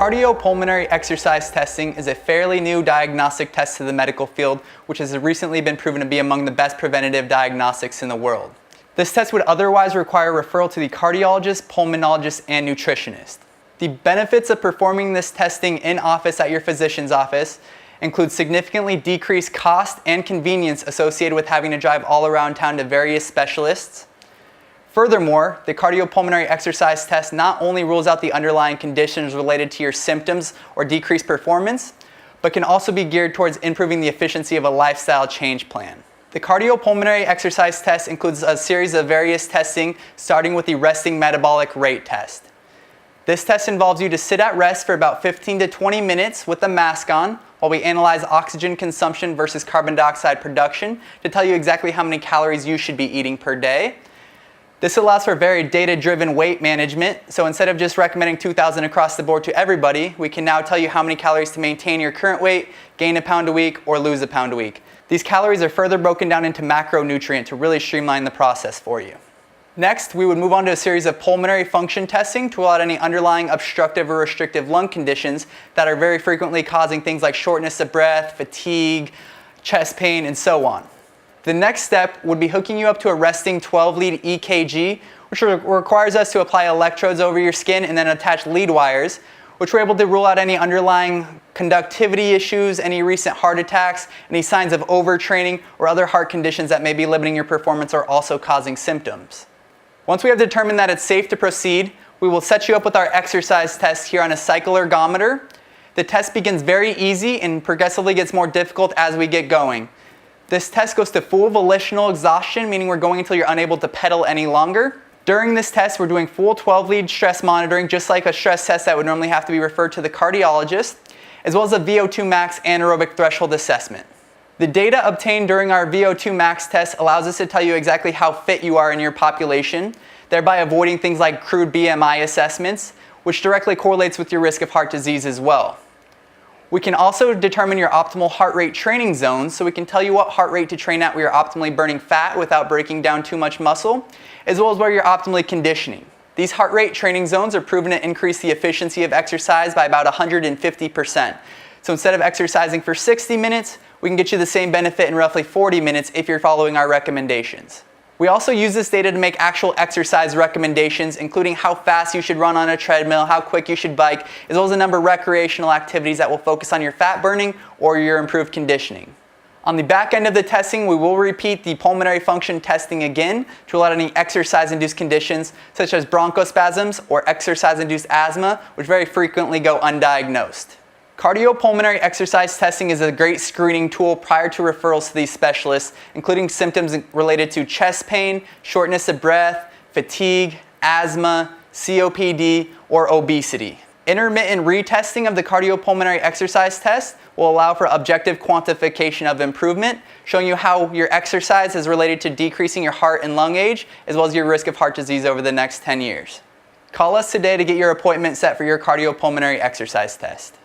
Cardiopulmonary exercise testing is a fairly new diagnostic test to the medical field, which has recently been proven to be among the best preventative diagnostics in the world. This test would otherwise require referral to the cardiologist, pulmonologist, and nutritionist. The benefits of performing this testing in office at your physician's office include significantly decreased cost and convenience associated with having to drive all around town to various specialists. Furthermore, the cardiopulmonary exercise test not only rules out the underlying conditions related to your symptoms or decreased performance, but can also be geared towards improving the efficiency of a lifestyle change plan. The cardiopulmonary exercise test includes a series of various testing, starting with the resting metabolic rate test. This test involves you to sit at rest for about 15 to 20 minutes with a mask on while we analyze oxygen consumption versus carbon dioxide production to tell you exactly how many calories you should be eating per day. This allows for very data-driven weight management, so instead of just recommending 2,000 across the board to everybody, we can now tell you how many calories to maintain your current weight, gain a pound a week, or lose a pound a week. These calories are further broken down into macronutrient to really streamline the process for you. Next, we would move on to a series of pulmonary function testing to rule out any underlying obstructive or restrictive lung conditions that are very frequently causing things like shortness of breath, fatigue, chest pain, and so on. The next step would be hooking you up to a resting 12-lead EKG, which requires us to apply electrodes over your skin and then attach lead wires, which we're able to rule out any underlying conductivity issues, any recent heart attacks, any signs of overtraining, or other heart conditions that may be limiting your performance or also causing symptoms. Once we have determined that it's safe to proceed, we will set you up with our exercise test here on a cycle ergometer. The test begins very easy and progressively gets more difficult as we get going. This test goes to full volitional exhaustion, meaning we're going until you're unable to pedal any longer. During this test, we're doing full 12-lead stress monitoring, just like a stress test that would normally have to be referred to the cardiologist, as well as a VO2 max anaerobic threshold assessment. The data obtained during our VO2 max test allows us to tell you exactly how fit you are in your population, thereby avoiding things like crude BMI assessments, which directly correlates with your risk of heart disease as well. We can also determine your optimal heart rate training zones, so we can tell you what heart rate to train at where you're optimally burning fat without breaking down too much muscle, as well as where you're optimally conditioning. These heart rate training zones are proven to increase the efficiency of exercise by about 150%. So instead of exercising for 60 minutes, we can get you the same benefit in roughly 40 minutes if you're following our recommendations. We also use this data to make actual exercise recommendations, including how fast you should run on a treadmill, how quick you should bike, as well as a number of recreational activities that will focus on your fat burning or your improved conditioning. On the back end of the testing, we will repeat the pulmonary function testing again to rule out any exercise-induced conditions such as bronchospasms or exercise-induced asthma, which very frequently go undiagnosed. Cardiopulmonary exercise testing is a great screening tool prior to referrals to these specialists, including symptoms related to chest pain, shortness of breath, fatigue, asthma, COPD, or obesity. Intermittent retesting of the cardiopulmonary exercise test will allow for objective quantification of improvement, showing you how your exercise is related to decreasing your heart and lung age, as well as your risk of heart disease over the next 10 years. Call us today to get your appointment set for your cardiopulmonary exercise test.